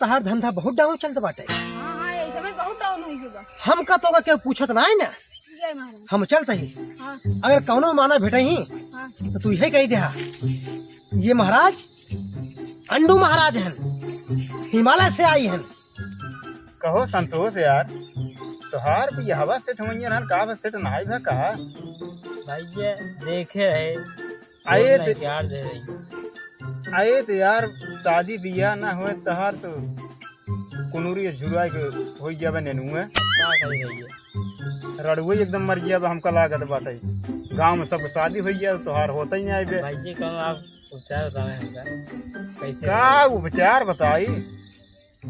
तहार धंधा बहुत डाउन चलत बाटे। हां ऐसे में बहुत डाउन होई होगा। हम का तो के पूछत ना है ना, जय महाराज। हम चलते ही। हां अगर कौनो माना भेटे ही हां तो तू यही कही देहा, ये महाराज अंडू महाराज हैं, हिमालय से आई हैं। कहो संतोष यार, तोहार भी हवा सेठ होइए ना का सेठ नाई भा का भैया देखे है आए तो यार दे रही आए तो यार शादी बियाह ना होए तहार तो कुनूरी झुराई के होई जाबे नेनु है क्या कही भैया। रड़ुई एकदम मर गया हमका लागत बाटे। गांव में सब शादी होई गया तोहार होता ही नहीं आइबे। भाई कहूँ आप उपचार बतावे हमका कैसे का उपचार बताई,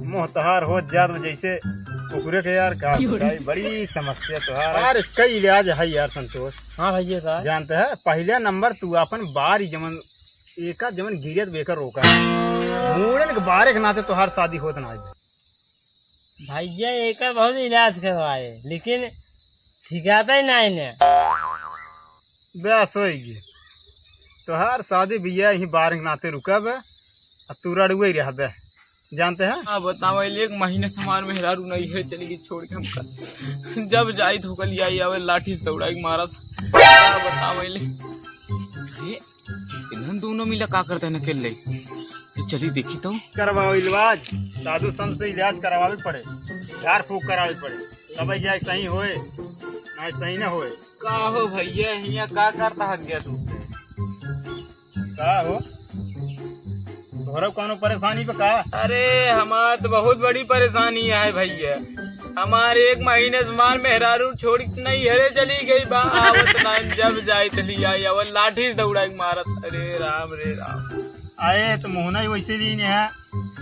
मोह तहार हो जात जैसे कुकुरे के यार का बताई, बड़ी समस्या तोहार यार। कई इलाज है यार संतोष। हाँ भैया साहब जानते है पहला नंबर तू अपन बारी जमन एका जमन गिरत बेकर रोका मूड़न के बारे के नाते तोहार शादी होत ना आइबे। भैया एक बहुत इलाज करवाए लेकिन ठिकाता ही नहीं ने बस होगी तोहार शादी बियाह ही बारे के नाते रुकब अब तू रड़ुए रहबे। जानते हैं हाँ बताओ एक महीने से हमारे मेहरारू नहीं है, चली गई छोड़ के हमका। जब जाई तो कल आई आवे लाठी से दौड़ाई मारा था। बताओ ये इन्हन दोनों मिला का करते हैं अकेले, चली देखी तो करवाओ इलाज, साधु संत से इलाज करवावे पड़े, झाड़ फूक करावे पड़े, तब जाए सही होए ना सही ना होए। का हो भैया हिया का करता हक गया तू का हो तोहरा कोनो परेशानी पे का? अरे हमार तो बहुत बड़ी परेशानी है भैया। हमारे एक महीने से हमार मेहरारू छोड़ नहीं हरे चली गई बा आवत ना, जब जाए चली आई आवत लाठी से दौड़ाई मारत। अरे राम रे राम। आए तो मुहना ही वैसे लीन है,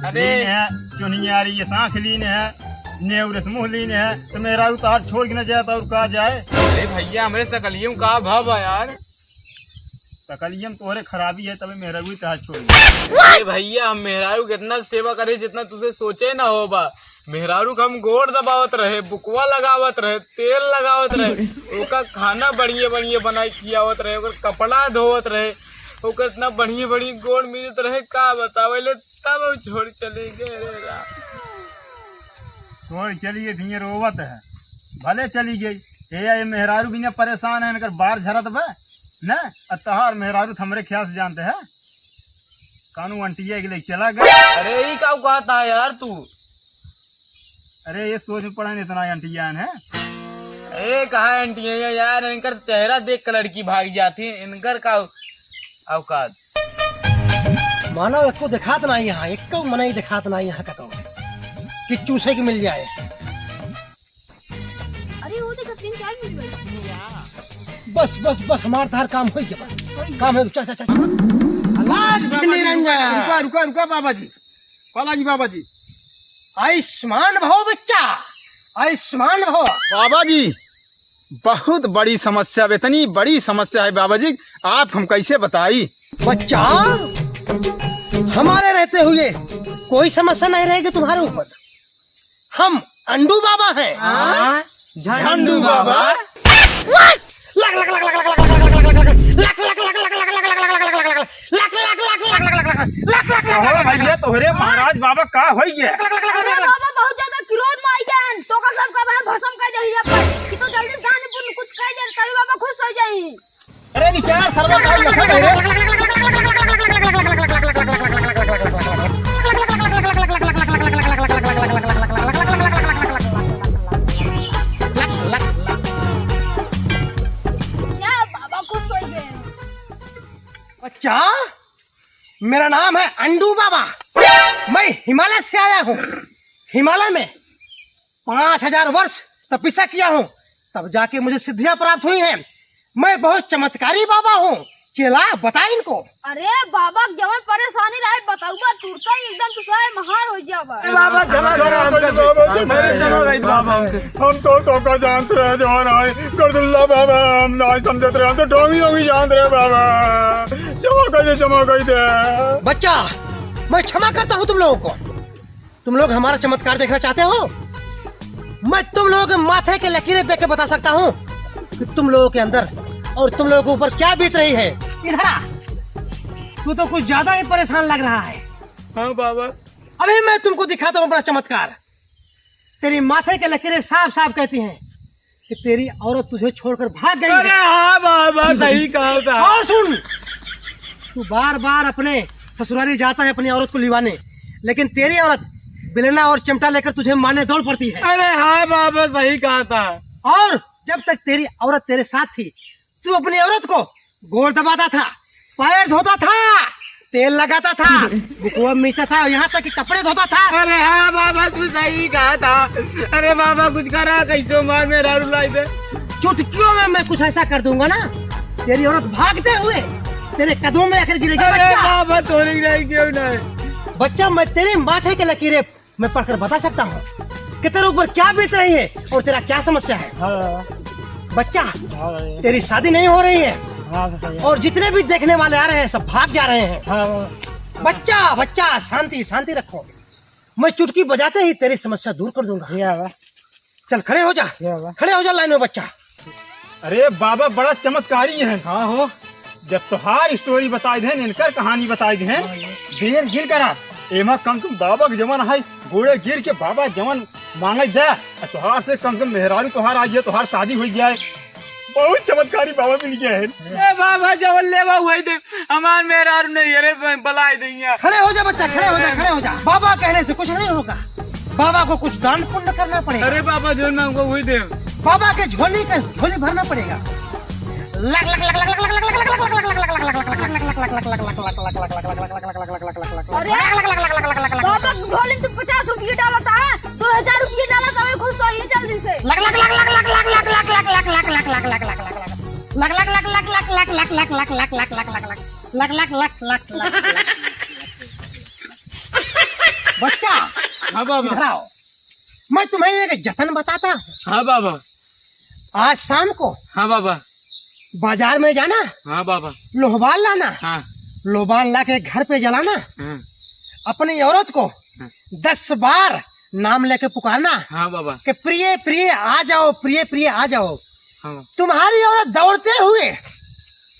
अरे लीन है चुनी आ रही है, सांख लीन है, नेवरस मुँह लीन है, तो मेरा तार छोड़ के न जाए और कहा जाए। अरे भैया हमारे सकलियों का भाव है यार। सकलियम तोहरे खराबी है तभी मेरा भी तार छोड़। अरे भैया हम मेहरारू कितना सेवा करे जितना तुझे सोचे ना हो बा। मेहरारू का हम गोड़ दबावत रहे, बुकवा लगावत रहे, तेल लगावत रहे, ओका खाना बढ़िया बढ़िया बनाई खियावत रहे, ओकर कपड़ा धोवत रहे, ओकर इतना बढ़िया बढ़िया गोड़ मिलत रहे का बतावे तब छोड़ चले गए। रे राम। छोड़ चलिए धीरे रोवत है, भले चली गई ये मेहरारू भी परेशान है अगर बाहर झरत बे न तहार मेहरारू हमरे ख्याल से जानते हैं कानू अंटिया के लिए चला गया। अरे ये क्या कहता है यार तू? अरे ये सोच में पड़ा नहीं इतना अंटिया है। अरे कहा आंटिया यार, इनकर चेहरा देख कर लड़की भाग जाती है, इनकर का औकात। मानो इसको दिखात ना यहाँ, एक को मना ही दिखात ना यहाँ का तो कि चूसे की मिल जाए। अरे वो देख 3-4 मिनट में बस बस बस हमार तार काम हो गया, बस काम है। चल चल चल निरंजन रुका रुका रुका बाबा जी, पाला जी बाबा जी। आयुष्मान भव बच्चा, आयुष्मान भव। बाबा जी बहुत बड़ी समस्या, इतनी बड़ी समस्या है बाबा जी, आप हम कैसे बताई। बच्चा हमारे रहते हुए कोई समस्या नहीं रहेगी तुम्हारे ऊपर। हम अंडू बाबा हैं। झंडू बाबा। लग लग लग लग लग लग लग लग लग लग लग भैया तोहरे महाराज बाबा का हो गया? अरे बाबा बहुत ज्यादा क्रोध में आई जान तो का सब का बहन भसम कर दे पर कि तो जल्दी जाने पुन कुछ कह दे तभी बाबा खुश हो जाई। अरे निचार सर्वा का लखा रे। क्या बाबा खुश हो गए? बच्चा मेरा नाम है अंडू बाबा, मैं हिमालय से आया हूँ। हिमालय में 5000 वर्ष तपस्या किया हूँ, तब जाके मुझे सिद्धियां प्राप्त हुई हैं। मैं बहुत चमत्कारी बाबा हूँ। चेला बता इनको। अरे बाबा जवन परेशानी रहे बताऊबा तुरता ही एकदम तुसाए महान हो जाबा। बाबा क्षमा करो हम तो का जानते रहे जवान आए करदुल्ला बाबा, हम ना समझते रहे, हम तो डोंगी होगी जानते रहे बाबा, क्षमा कर दे। बच्चा मैं क्षमा करता हूँ तुम लोगों को। तुम लोग हमारा चमत्कार देखना चाहते हो? मैं तुम लोगों के माथे के लकीरें देख के बता सकता हूँ कि तुम लोगों के अंदर और तुम लोगों के ऊपर क्या बीत रही है। इधर आ, तू तो कुछ ज्यादा ही परेशान लग रहा है। हाँ बाबा। अभी मैं तुमको दिखाता हूँ अपना चमत्कार। तेरी माथे के लकीरें साफ साफ कहती हैं कि तेरी औरत तुझे छोड़कर भाग गई अरे है। हाँ बाबा सही कहा था। और सुन, तू बार बार अपने ससुराली जाता है अपनी औरत को लिवाने, लेकिन तेरी औरत बेलना और चिमटा लेकर तुझे मारने दौड़ पड़ती है। अरे हाँ बाबा सही कहा था। और जब तक तेरी औरत तेरे साथ थी, तू अपनी औरत को गोड़ दबाता था, पैर धोता था, तेल लगाता था, बुकुआ मीचा था, यहाँ तक कि कपड़े धोता था। अरे हाँ बाबा तू सही कहा था। अरे बाबा कुछ करा कैसे मार मेरा रुलाई दे। चुटकियों में मैं कुछ ऐसा कर दूंगा ना, तेरी औरत भागते हुए तेरे कदमों में आकर गिरेगी। अरे बच्चा, बाबा तोड़ी नहीं क्यों नहीं। बच्चा मैं तेरे माथे के लकीरें मैं पढ़कर बता सकता हूँ कि तेरे ऊपर क्या बीत रही है और तेरा क्या समस्या है। हाँ बच्चा, हाँ तेरी शादी नहीं हो रही है हाँ सही है। और जितने भी देखने वाले आ रहे हैं सब भाग जा रहे हैं। हाँ बच्चा बच्चा शांति शांति रखो, मैं चुटकी बजाते ही तेरी समस्या दूर कर दूंगा। ठीक है बा, चल खड़े हो जा, ठीक है बा। खड़े हो जा लाइन में बच्चा। अरे बाबा बड़ा चमत्कारी है। हाँ हो, जब तोहार स्टोरी बताई दे इनकर कहानी बताई दे देर गिर करा एमा कम कम बाबा के जमन है गोड़े गिर के बाबा जमन मांगे जाए तोहार से कम कम मेहरारू तोहार आ जाए, तोहार शादी हो जाए। बहुत चमत्कारी बाबा मिल गया है। ए बाबा जवन लेवा हुई दे हमार मेरा नहीं। अरे बलाई देंगे। खड़े हो जा बच्चा, खड़े हो जा, खड़े हो जा। बाबा कहने से कुछ नहीं होगा, बाबा को कुछ दान पुण्य करना पड़ेगा। अरे बाबा जो ना हमको हुई दे। बाबा के झोली का झोली भरना पड़ेगा। लग लग लग लग लग लग लग लग लग अरे बाबा झोली में 50 रुपये डाला था, 2000 रुपये डाला था, मैं खुश तो ही जल्दी से। लग लग लग लग लग लग लग लग लग लग लग लग लग लग लग बच्चा हाँ बाबा। इधर आओ, मैं तुम्हें एक जतन बताता हूँ। हाँ बाबा। आज शाम को हाँ बाबा। बाजार में जाना, हाँ बाबा। लोहबाल लाना, हाँ लोहबाल ला के घर पे जलाना, हाँ अपनी औरत को 10 बार नाम लेके पुकारना हाँ बाबा। कि प्रिय प्रिय आ जाओ, प्रिय प्रिय आ जाओ। हाँ तुम्हारी औरत दौड़ते हुए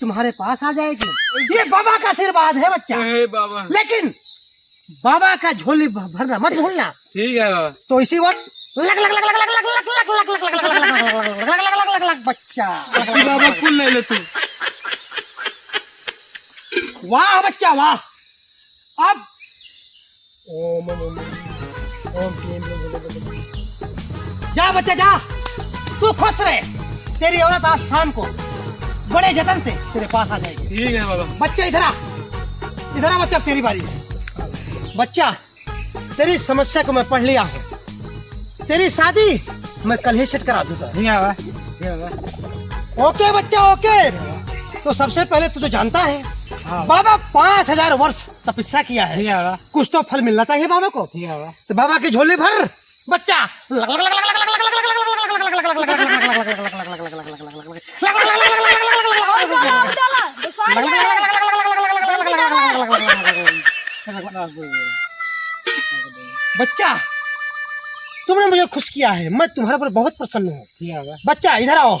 तुम्हारे पास आ जाएगी। ये बाबा का आशीर्वाद है बच्चा। अरे बाबा। लेकिन बाबा का झोली भरना मत भूलना। ठीक है बाबा। तो इसी वक्त लग लग लग लग लग लग लग लग लग लग लग लग लग लग लग बच्चा। बाबा कुल ले ले तू। वाह बच्चा वाह। अब ओम ओम जा बच्चा जा, तू खुश रहे। तेरी औरत आज शाम को बड़े जतन से तेरे पास आ जाएगी। ठीक है बाबा। बच्चा इधर आ, इधर आ बच्चा, तेरी बारी है। बच्चा तेरी समस्या को मैं पढ़ लिया हूँ, तेरी शादी मैं कल ही सेट करा दूंगा। ठीक है बाबा। ठीक है बाबा। ओके बच्चा ओके। तो सबसे पहले तू तो जानता है हाँ। बाबा 5000 वर्ष तपस्या किया है, ठीक है बाबा। कुछ तो फल मिलना चाहिए बाबा को। ठीक है बाबा। तो बाबा की झोली भर बच्चा। और डाला, बच्चा तुमने मुझे खुश किया है, मैं तुम्हारे पर बहुत प्रसन्न हूँ। ठीक है बाबा। बच्चा इधर आओ,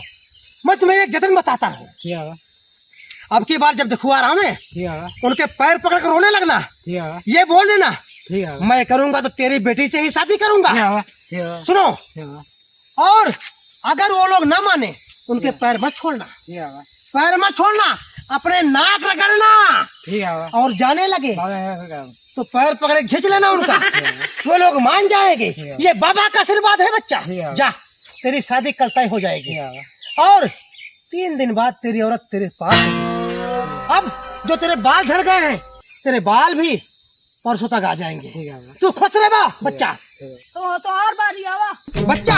मैं तुम्हें एक जतन बताता हूँ। ठीक है बाबा। अब की बार जब देखुआ रहा मैं, ठीक है बाबा। उनके पैर पकड़ कर रोने लगना, ठीक है बाबा। ये बोल देना ठीक है बाबा। मैं करूंगा तो तेरी बेटी से ही शादी करूंगा। ठीक है बाबा। ठीक है बाबा। सुनो, ठीक है बाबा। और अगर वो लोग ना माने उनके पैर मत छोड़ना, ठीक है बाबा। पैर मत छोड़ना, अपने नाक रगड़ना। ठीक है बाबा। और जाने लगे बाबा तो पैर पकड़े खींच लेना उनका, वो लोग मान जाएंगे। ये बाबा का आशीर्वाद है बच्चा। जा, तेरी शादी कल तय हो जाएगी और 3 दिन बाद तेरी औरत तेरे पास आएगी। अब जो तेरे बाल झड़ गए हैं, तेरे बाल भी परसों तक आ जाएंगे। तू खुश रह बच्चा। तो हर बारी आवा। बच्चा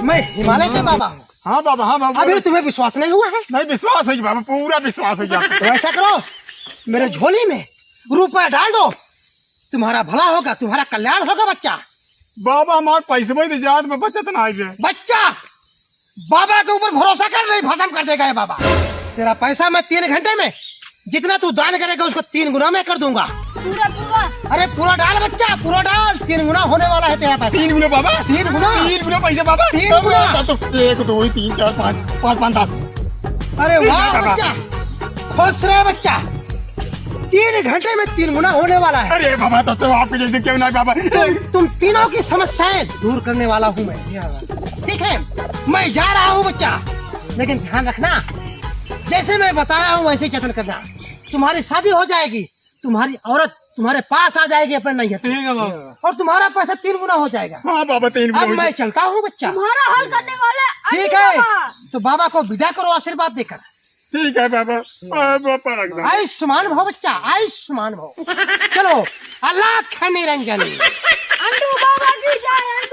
मैं हिमालय के बाबा हूँ। हाँ बाबा। हाँ बाबा। अभी तुम्हें विश्वास नहीं हुआ है? नहीं विश्वास है बाबा, पूरा विश्वास है। तो ऐसा करो, मेरे झोली में रुपया डाल दो, तुम्हारा भला होगा, तुम्हारा कल्याण होगा बच्चा। बाबा हमारे पैसे में जात में बचत ना आई जाए। बच्चा बाबा के ऊपर भरोसा कर, नहीं भस्म कर देगा ये बाबा। तेरा पैसा मैं 3 घंटे में जितना तू दान करेगा उसको 3 गुना में कर दूंगा। पूरा पूरा। अरे पूरा डाल बच्चा, पूरा डाल, 3 गुना होने वाला है तेरा पैसा। 3 गुना बाबा। 3 गुना। 3 गुना पैसे बाबा। 3 गुना। तो 1 2 3 4 5 5 5 10। अरे वाह बच्चा, खुश रहे बच्चा। 3 घंटे में 3 गुना होने वाला है। अरे बाबा तो आप जैसे क्यों ना बाबा। तुम तीनों की समस्याएं दूर करने वाला हूँ मैं। ठीक है, मैं जा रहा हूँ बच्चा, लेकिन ध्यान रखना, जैसे मैं बताया हूँ वैसे जतन करना। तुम्हारी शादी हो जाएगी, तुम्हारी औरत तुम्हारे पास आ जाएगी अपने नैहर से, ठीक है बाबा। और तुम्हारा पैसा 3 गुना हो जाएगा। हाँ बाबा 3 अब मैं चलता हूँ बच्चा। तुम्हारा हल करने वाले ठीक अंडू है, बाबा। तो बाबा को विदा करो आशीर्वाद देकर। ठीक है बाबा। बाबा रख दो। आयुष्मान भव बच्चा, आयुष्मान भव। चलो, अल्लाह निरंजन। अंडू बाबा की जय।